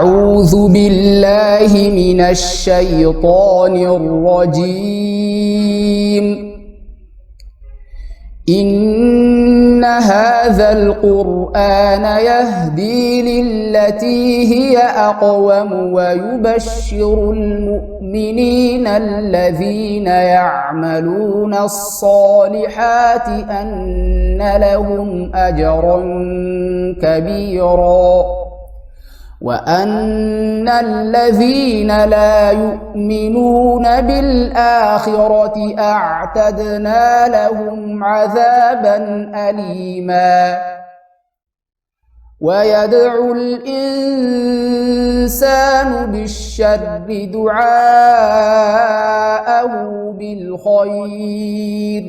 أعوذ بالله من الشيطان الرجيم. إن هذا القرآن يهدي للتي هي أقوم ويبشر المؤمنين الذين يعملون الصالحات أن لهم أجرا كبيرا وأن الذين لا يؤمنون بالآخرة أعتدنا لهم عذابا أليما. ويدعو الإنسان بالشر دعاءه بالخير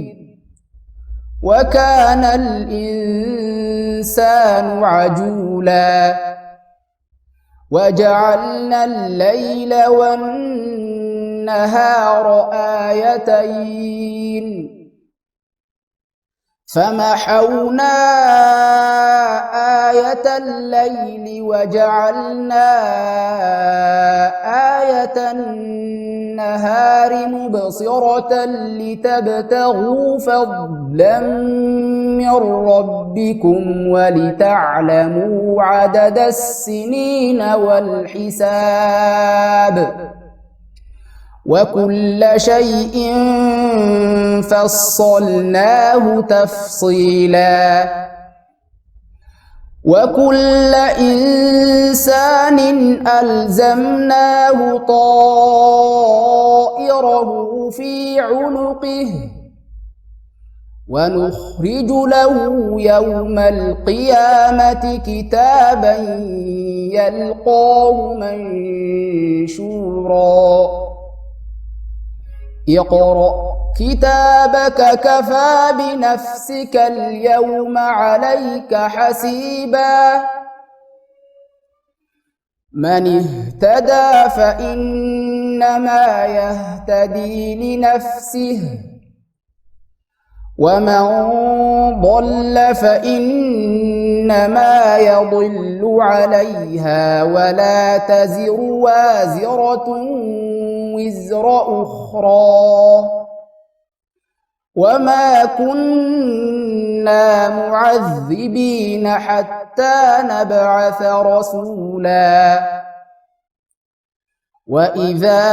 وكان الإنسان عجولا. وجعلنا الليل والنهار آيتين فمحونا آية الليل وجعلنا آية النهار مبصرة لتبتغوا فضلا من ربكم ولتعلموا عدد السنين والحساب وكل شيء فصلناه تفصيلا. وكل إنسان ألزمناه طائره في عنقه ونخرج له يوم القيامة كتابا يلقاه منشورا. اقرأ كتابك كفى بنفسك اليوم عليك حسيبا. من اهتدى فإنما يهتدي لنفسه ومن ضل فإنما يضل عليها ولا تزر وازرة وزر أخرى وما كنا معذبين حتى نبعث رسولا. وإذا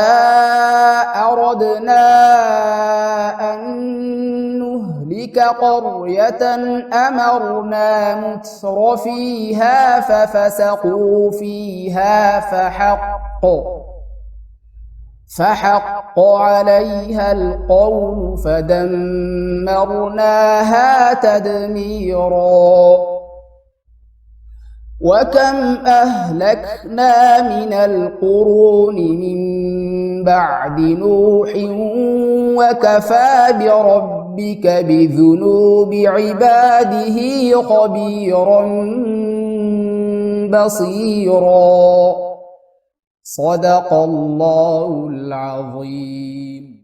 أردنا أن نهلك قرية أمرنا متر فيها ففسقوا فيها فحق عليها القول فدمرناها تدميرا. وكم أهلكنا من القرون من بعد نوح وكفى بربك بذنوب عباده خبيرا بصيرا. صدق الله العظيم.